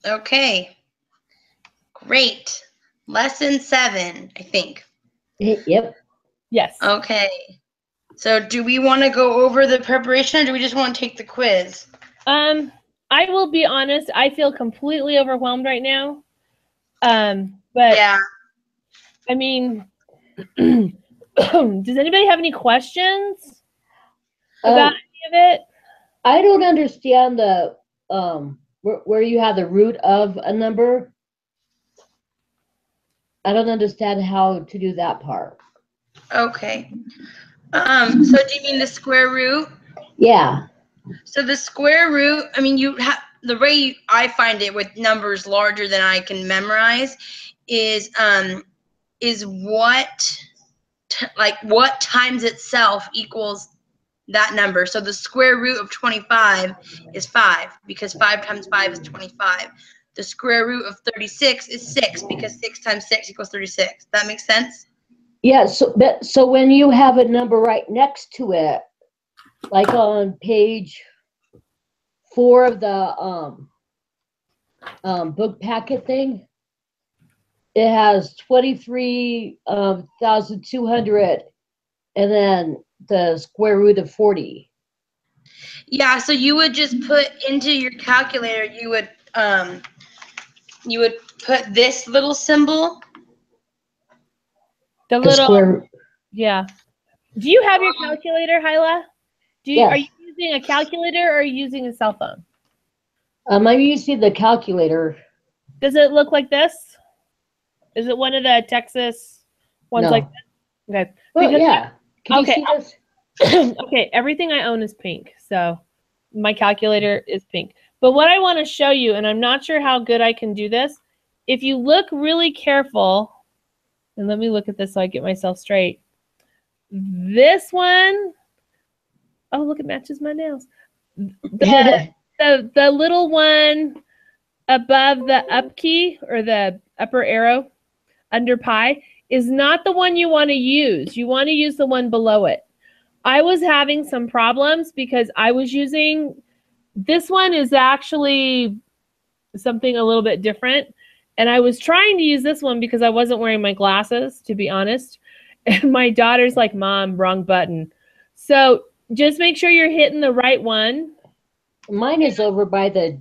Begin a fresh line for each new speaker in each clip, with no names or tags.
Okay, great. Lesson 7, I think.
Yep.
Yes.
Okay. So do we want to go over the preparation or do we just want to take the quiz?
I will be honest, I feel completely overwhelmed right now. But
yeah.
I mean, does anybody have any questions about any of it?
I don't understand the where you have the root of a number. I don't understand how to do that part.
Okay. So do you mean the square root?
Yeah.
So the square root, I mean, you have the way I find it with numbers larger than I can memorize is what what times itself equals that number. So the square root of 25 is 5 because 5 times 5 is 25. The square root of 36 is 6 because 6 times 6 equals 36. That makes sense?
Yeah, so when you have a number right next to it, like on page 4 of the book packet thing, it has 23,200 and then the square root of 40.
Yeah, so you would just put into your calculator, you would put this little symbol.
The little square. Yeah. Do you have your calculator, Hyla? Are you using a calculator or are you using a cell phone?
I'm using the calculator.
Does it look like this? Is it one of the Texas ones like this? Okay.
Well, yeah. Can you see this?
Okay, everything I own is pink, so my calculator is pink. But what I want to show you, and I'm not sure how good I can do this, if you look really careful, and let me look at this so I get myself straight. This one, oh, look, it matches my nails. The little one above the up key or the upper arrow under pi is not the one you want to use. You want to use the one below it. I was having some problems because I was using, this one is actually something a little bit different. And I was trying to use this one because I wasn't wearing my glasses, to be honest. And my daughter's like, Mom, wrong button. So just make sure you're hitting the right one.
Mine is over by the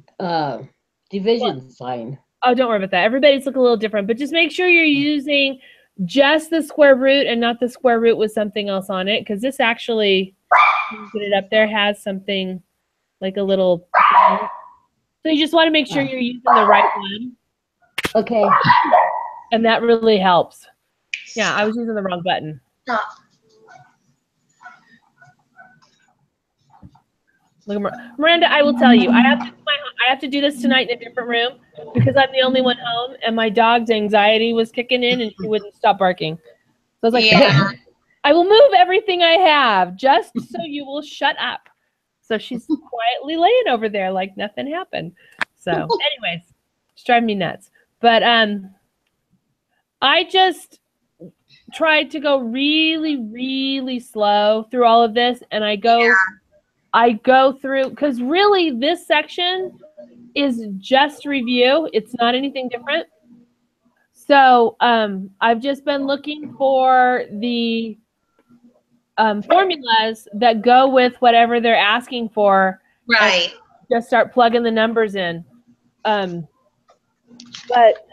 division sign.
Oh, don't worry about that. Everybody's look a little different, but just make sure you're using just the square root and not the square root with something else on it, because this actually, get it up there, has something like a little. So you just want to make sure you're using the right one.
Okay.
And that really helps. Yeah, I was using the wrong button. Look, Miranda, I will tell you, I have to do this tonight in a different room because I'm the only one home, and my dog's anxiety was kicking in, and she wouldn't stop barking. So I was like, yeah. I will move everything I have just so you will shut up. So she's quietly laying over there like nothing happened. So, anyways, it's driving me nuts. But I just tried to go really, really slow through all of this, and I go through, because really this section is just review. It's not anything different. So I've just been looking for the formulas that go with whatever they're asking for.
Right.
Just start plugging the numbers in. But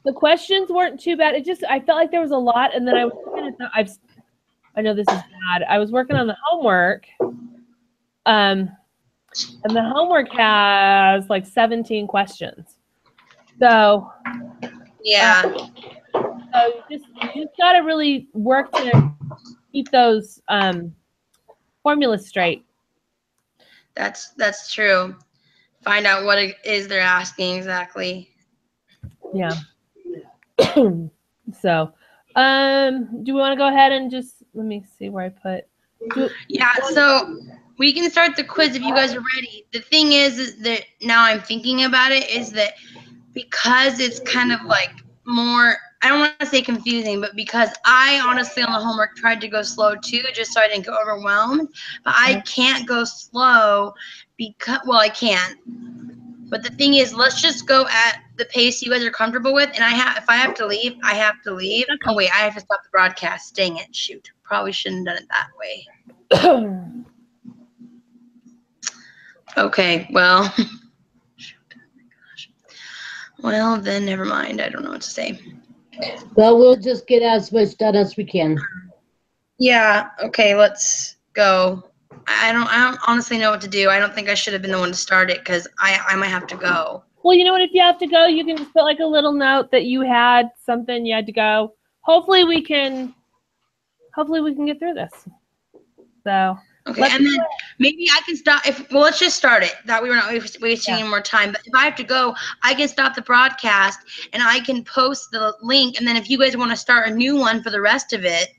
the questions weren't too bad. It just, I felt like there was a lot, and then I was looking at I know this is bad. I was working on the homework. And the homework has like 17 questions. So
yeah.
So you just got to really work to keep those formulas straight.
That's true. Find out what it is they're asking exactly.
Yeah. So, do we want to go ahead and just, let me see where I put.
So we can start the quiz if you guys are ready. The thing is that now I'm thinking about it, is that because it's kind of like more, I don't want to say confusing, but because I honestly on the homework tried to go slow too, just so I didn't get overwhelmed. But I can't go slow because, well, I can, But the thing is, let's just go at the pace you guys are comfortable with. And if I have to leave, I have to leave. Oh wait, I have to stop the broadcast. Dang it! Shoot, probably shouldn't have done it that way. Okay, well, shoot, oh my gosh. Well, then never mind. I don't know what to say.
Well, we'll just get as much done as we can.
Yeah. Okay. Let's go. I don't honestly know what to do. I don't think I should have been the one to start it because I might have to go.
Well, you know what? If you have to go, you can just put like a little note that you had something you had to go. Hopefully we can get through this. So
Okay, and then maybe I can stop. Let's just start it. That we were not wasting any more time. But if I have to go, I can stop the broadcast and I can post the link. And then if you guys want to start a new one for the rest of it,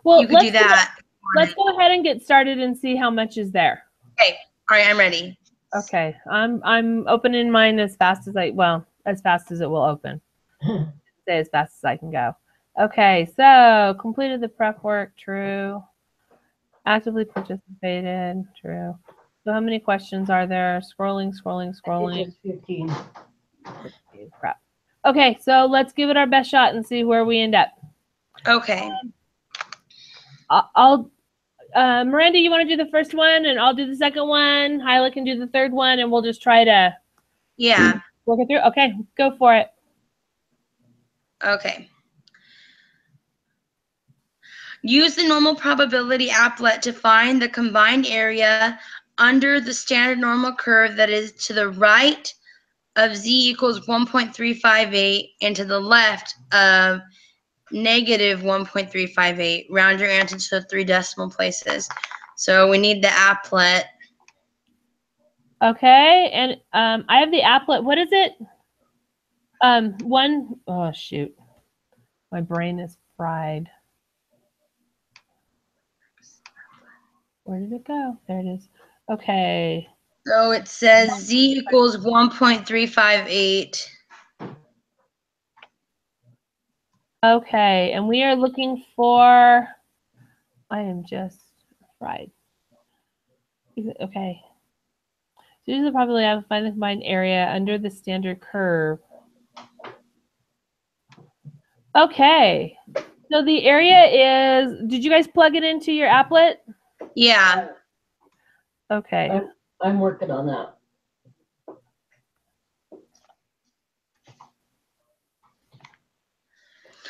well,
you could do that.
Let's go ahead and get started and see how much is there.
Okay. All right, I'm ready.
Okay, I'm opening mine as fast as it will open. Say as fast as I can go. Okay, so completed the prep work, true. Actively participated, true. So how many questions are there? Scrolling.
I think it's 15.
Prep. Okay, so let's give it our best shot and see where we end up.
Okay.
Miranda, you want to do the first one and I'll do the second one. Hyla can do the third one and we'll just try to work it through. Okay, go for it.
Okay. Use the normal probability applet to find the combined area under the standard normal curve that is to the right of z equals 1.358 and to the left of negative 1.358. Round your answer to 3 decimal places. So we need the applet.
Okay, and I have the applet. What is it? Oh shoot. My brain is fried. Where did it go? There it is. Okay.
So it says z equals 1.358.
Okay, and we are looking for, I am just fried. Okay. So use the probability to find the combined area under the standard curve. Okay. So the area is, did you guys plug it into your applet?
Yeah.
Okay.
I'm working on that.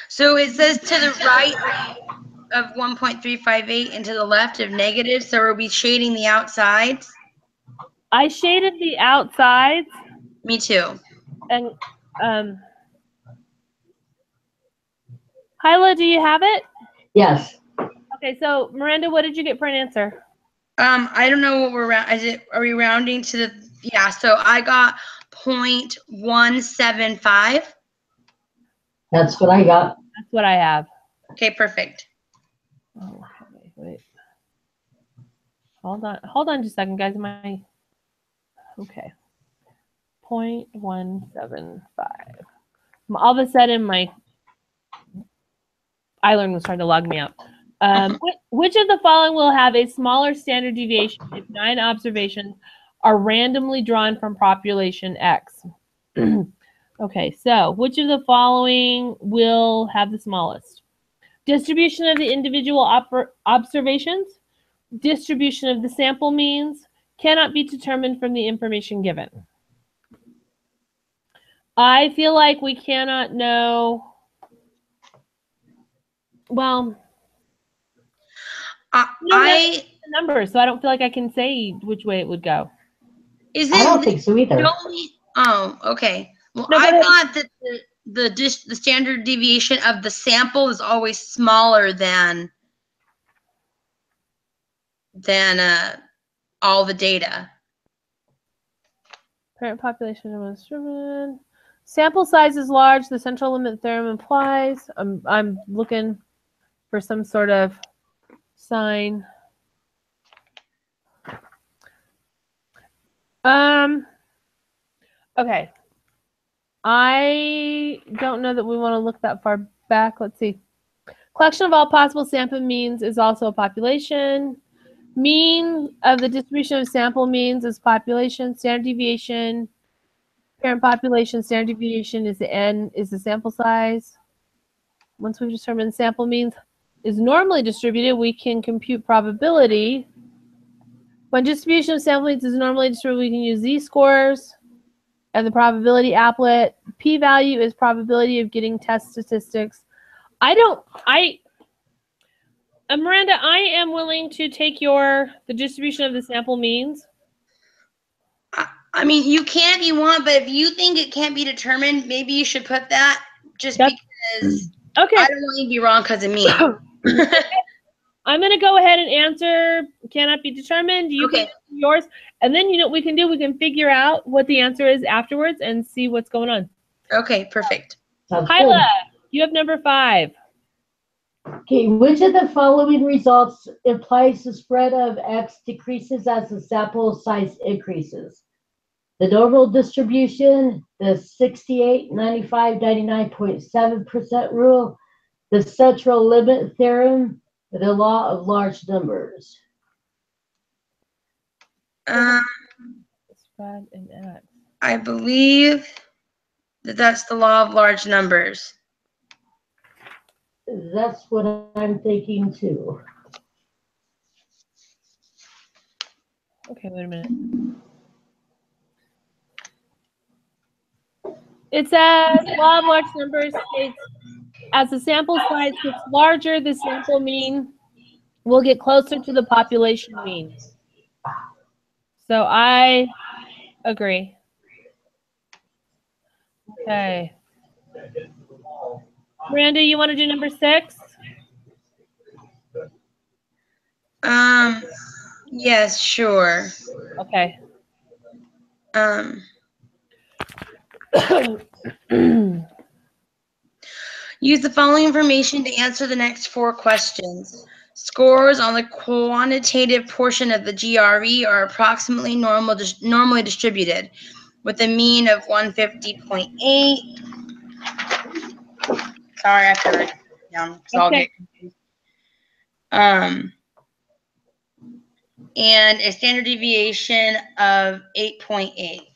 So it says to the right of 1.358 and to the left of negative. So we'll be shading the outsides.
I shaded the outsides.
Me too.
And Hyla, do you have it?
Yes.
Okay, so Miranda, what did you get for an answer?
I don't know what we're are we rounding to the, yeah, so I got 0.175.
That's what I got.
That's what I have.
Okay, perfect.
Oh, wait. Hold on just a second, guys. Okay. 0.175. All of a sudden, my iLearn was trying to log me out. Which of the following will have a smaller standard deviation if 9 observations are randomly drawn from population X? Okay, so which of the following will have the smallest? Distribution of the individual observations, distribution of the sample means, cannot be determined from the information given. I feel like we cannot know. Well, the numbers, so I don't feel like I can say which way it would go.
I don't think so either.
Oh, okay. Well,
No,
I thought that the standard deviation of the sample is always smaller than all the data.
Parent population was driven. Sample size is large. The central limit theorem implies. I'm looking for some sort of sign. Okay. I don't know that we want to look that far back. Let's see. Collection of all possible sample means is also a population. Mean of the distribution of sample means is population, standard deviation, parent population, standard deviation is the n, is the sample size. Once we've determined sample means is normally distributed, we can compute probability. When distribution of sample means is normally distributed, we can use z-scores and the probability applet. P-value is probability of getting test statistics. Miranda, I am willing to take the distribution of the sample means.
I mean, you can if you want, but if you think it can't be determined, maybe you should put that just because
Okay.
I don't want you to be wrong because of me.
I'm going to go ahead and answer cannot be determined. You can answer yours. And then, you know what we can do? We can figure out what the answer is afterwards and see what's going on.
Okay, perfect.
Hyla, you have number 5.
Okay, which of the following results implies the spread of X decreases as the sample size increases? The normal distribution, the 68, 95, 99.7% rule, the central limit theorem, the law of large numbers.
Spread in X.
I believe that that's the law of large numbers.
That's what I'm thinking too.
Okay, wait a minute. It says law of large numbers states as the sample size gets larger, the sample mean will get closer to the population mean. So I agree. Okay. Miranda, you want to do number 6?
Yes, sure.
Okay.
Use the following information to answer the next 4 questions. Scores on the quantitative portion of the GRE are approximately normally distributed, with a mean of 150.8. Sorry, I have to write it down because I'll get confused. And a standard deviation of 8.8.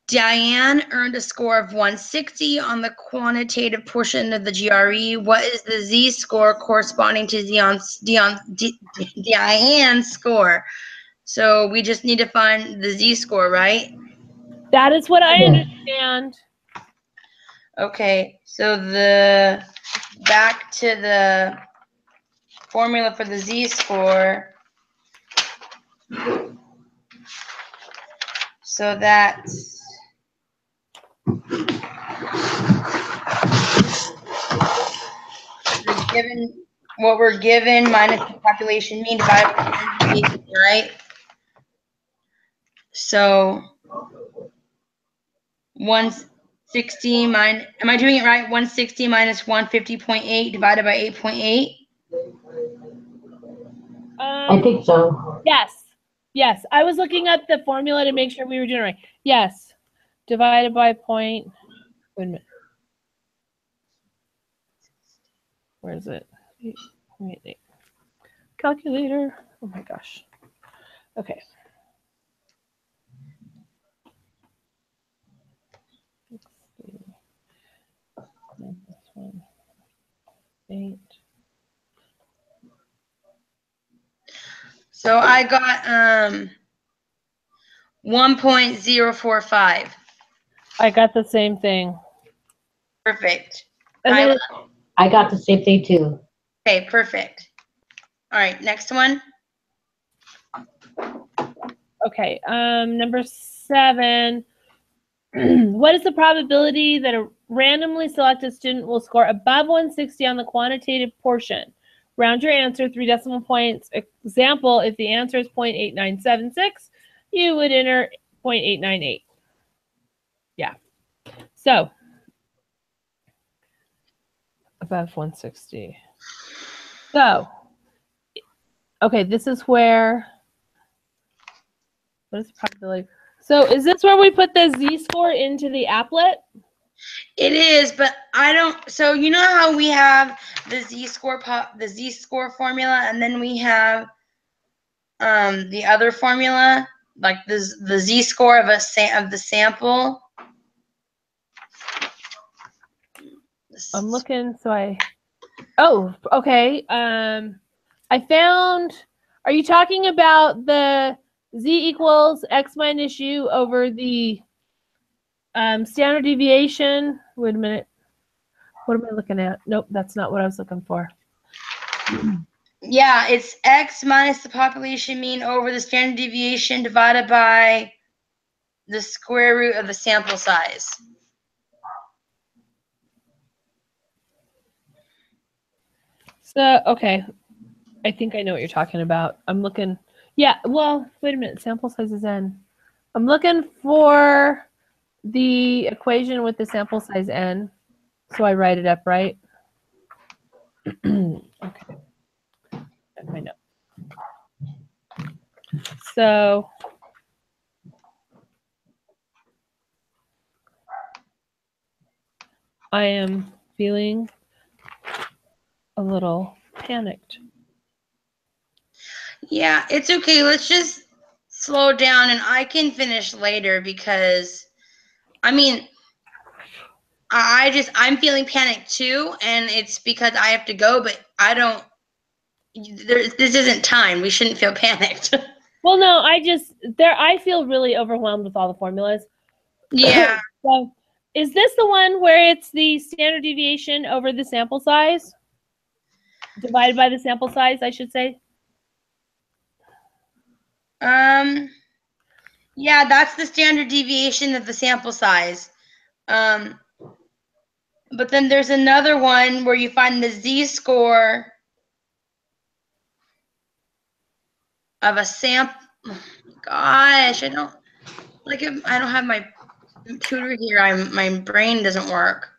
Diane earned a score of 160 on the quantitative portion of the GRE. What is the z-score corresponding to Diane's score? So we just need to find the z-score, right?
That is what I understand.
Okay, so back to the formula for the z-score. So that's what we're given minus the population mean divided by the right? So 160 minus, am I doing it right? 160 minus 150.8 divided by 8.8?
I think so.
Yes. Yes. I was looking at the formula to make sure we were doing it right. Yes. Divided by point. Wait a minute. Where is it? 8.8. Calculator. Oh my gosh. Okay. Let's see. And this one. 8.
So I got 1.045.
I got the same thing.
Perfect.
And then
I got the same thing too.
Okay, perfect. All right, next one.
okay, number 7. What is the probability that a randomly selected student will score above 160 on the quantitative portion? Round your answer 3 decimal points. Example, if the answer is 0.8976, you would enter 0.898. Yeah. So, above 160. So, okay, this is where, what is the probability? So is this where we put the z-score into the applet?
It is, but I don't. So you know how we have the z-score formula, and then we have the other formula, like the z-score of the sample.
I'm looking, oh, okay. I found, are you talking about the z equals x minus u over the standard deviation? Wait a minute. What am I looking at? Nope, that's not what I was looking for.
Yeah, it's x minus the population mean over the standard deviation divided by the square root of the sample size.
So, okay. I think I know what you're talking about. I'm looking. Yeah, well, wait a minute. Sample size is n. I'm looking for the equation with the sample size n. So I write it up, right? Okay. I know. So I am feeling a little panicked.
Yeah, it's okay. Let's just slow down and I can finish later because, I mean, I'm feeling panicked too, and it's because I have to go, but I don't, this isn't time. We shouldn't feel panicked.
Well, no, I feel really overwhelmed with all the formulas.
Yeah.
So is this the one where it's the standard deviation over the sample size? Divided by the sample size, I should say.
Yeah, that's the standard deviation of the sample size. But then there's another one where you find the z-score of a sample. Gosh, I don't have my tutor here. My brain doesn't work.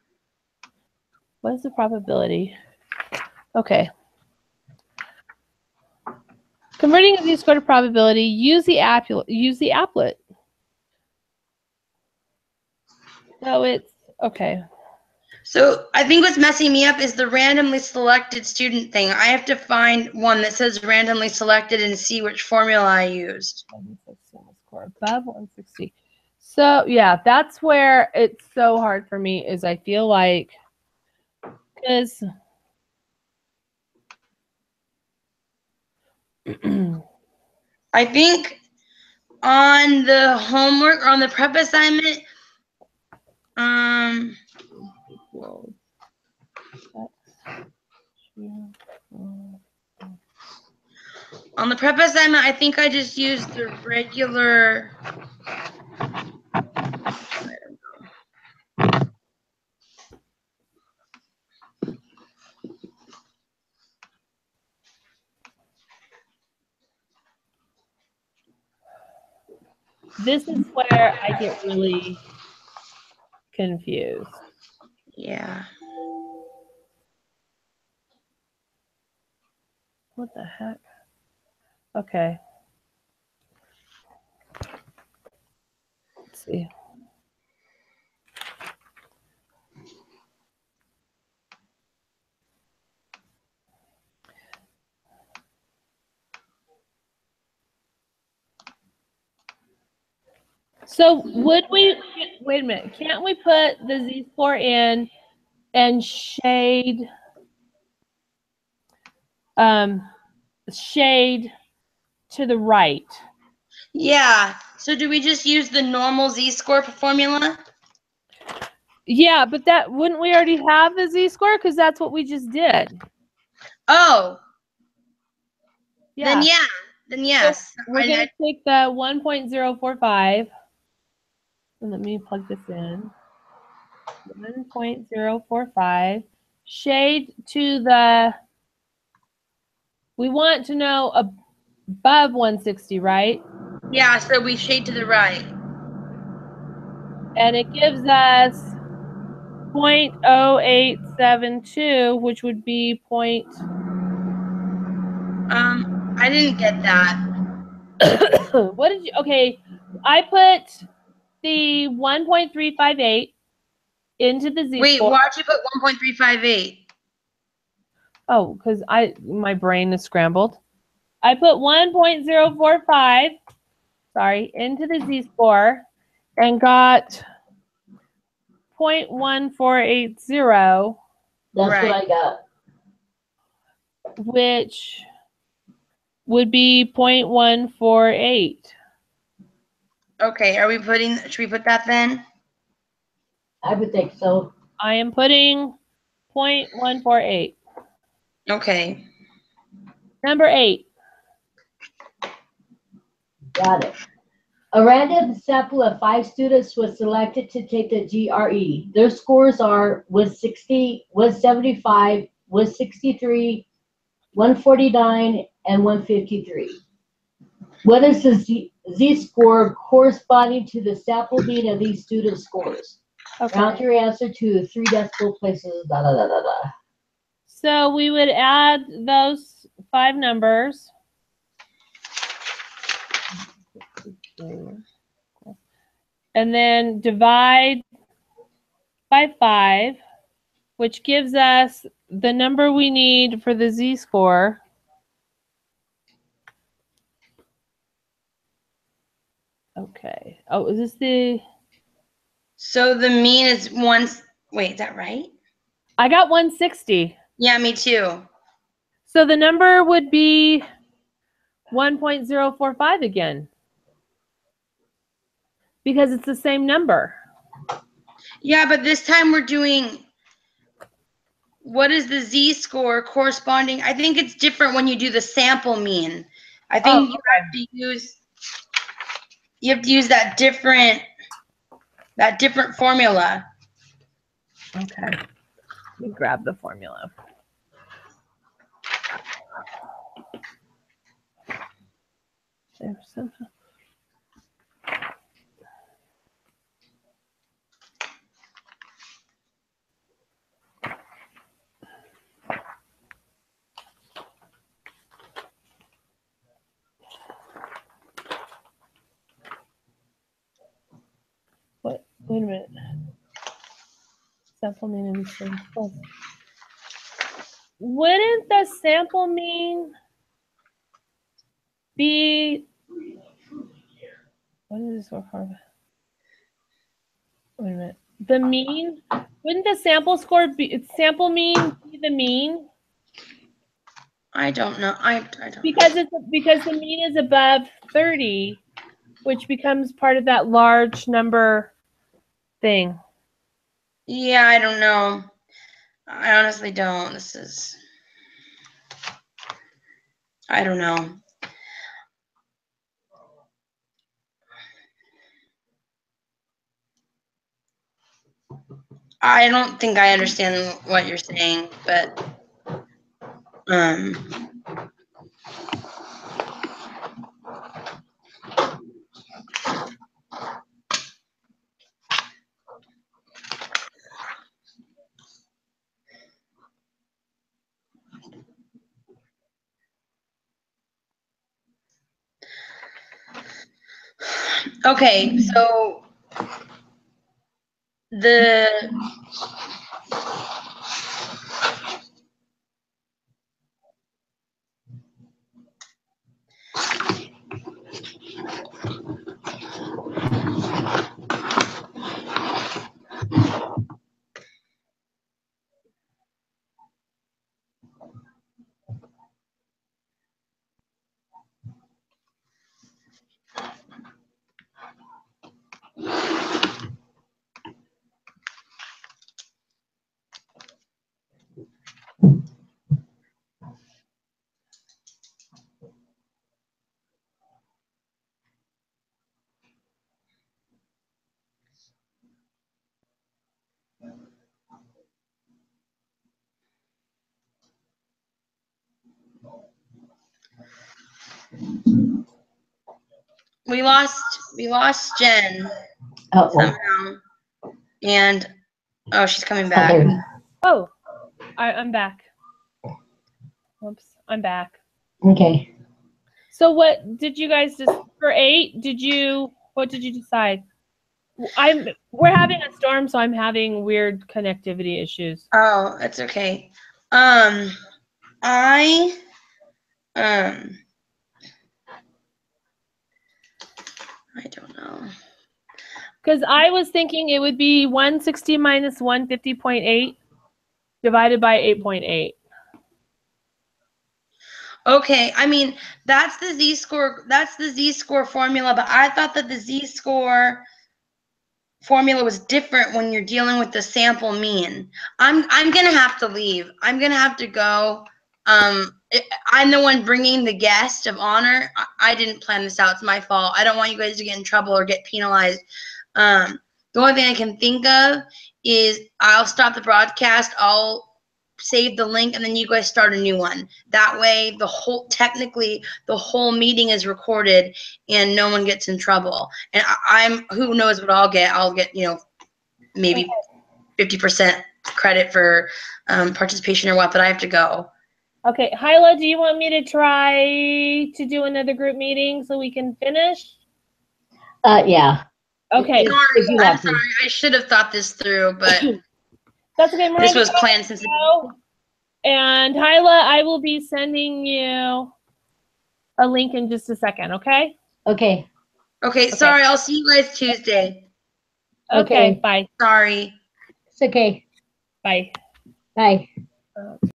What is the probability? Okay. Converting a z-score to probability, use the applet. So it's okay.
So I think what's messing me up is the randomly selected student thing. I have to find one that says randomly selected and see which formula I used.
Score above 160. So yeah, that's where it's so hard for me is I feel like because
I think on the homework or on the prep assignment, on the prep assignment, I think I just used the regular.
This is where I get really confused.
Yeah.
What the heck? Okay. Let's see. So would we, wait a minute, can't we put the z-score in and shade to the right?
Yeah. So do we just use the normal z-score formula?
Yeah, but that wouldn't we already have the z-score because that's what we just did.
Oh.
Yeah.
Then yeah. Then yes.
So we're going to take the 1.045 and let me plug this in. 1.045 shade to the, we want to know above 160, right?
Yeah, so we shade to the right.
And it gives us 0.0872, which would be
I didn't get that.
what did you, okay, I put the 1.358 into the z-score.
Wait, why'd you put 1.358?
Oh, because my brain is scrambled. I put 1.045, sorry, into the z-score and got 0.1480,
That's
Right.
what I got.
which would be 0.148.
Okay, should we put that then?
I would think so.
I am putting 0.148.
Okay.
Number 8.
Got it. A random sample of 5 students was selected to take the GRE. Their scores was 60, was 75, was 63, 149, and 153. What is the Z-score corresponding to the sample mean of these student scores?
Okay.
Round your answer to 3 decimal places, da da da da da.
So we would add those 5 numbers. And then divide by 5, which gives us the number we need for the z-score. Okay. Oh, is this the...
So the mean is wait, is that right?
I got 160.
Yeah, me too.
So the number would be 1.045 again. Because it's the same number.
Yeah, but this time we're doing, what is the z-score corresponding? I think it's different when you do the sample mean. I think you have to use that different formula.
Okay. Let me grab the formula. There's something. What? Wait a minute. Sample mean and sample. Wouldn't the sample mean be? What is this for? Wait a minute. The mean? Wouldn't the sample score be sample mean be the mean?
I don't know. I don't
Because
know.
because the mean is above 30, which becomes part of that large number thing.
Yeah, I don't know. I honestly don't. I don't know. I don't think I understand what you're saying, but okay, so we lost Jen somehow, and she's coming back.
Oh, I'm back. Whoops, I'm back.
Okay.
So what did you guys just for 8? What did you decide? We're having a storm, so I'm having weird connectivity issues.
Oh, that's okay. I don't know.
Because I was thinking it would be 160 minus 150.8 divided by 8.8.
Okay, I mean, that's the z-score formula, but I thought that the z-score formula was different when you're dealing with the sample mean. I'm gonna have to leave. I'm gonna have to go. I'm the one bringing the guest of honor. I didn't plan this out. It's my fault. I don't want you guys to get in trouble or get penalized. The only thing I can think of is I'll stop the broadcast. I'll save the link, and then you guys start a new one. That way, technically the whole meeting is recorded, and no one gets in trouble. And who knows what I'll get? I'll get, maybe 50% credit for participation or what, but I have to go.
Okay, Hyla, do you want me to try to do another group meeting so we can finish?
Yeah.
Okay.
Sorry, I'm sorry. I should have thought this through, but
that's okay. Miranda,
this was planned since.
And Hyla, I will be sending you a link in just a second. Okay.
Okay.
Okay. Sorry. I'll see you guys Tuesday.
Okay. Bye.
Sorry.
It's okay.
Bye.
Bye.
Okay.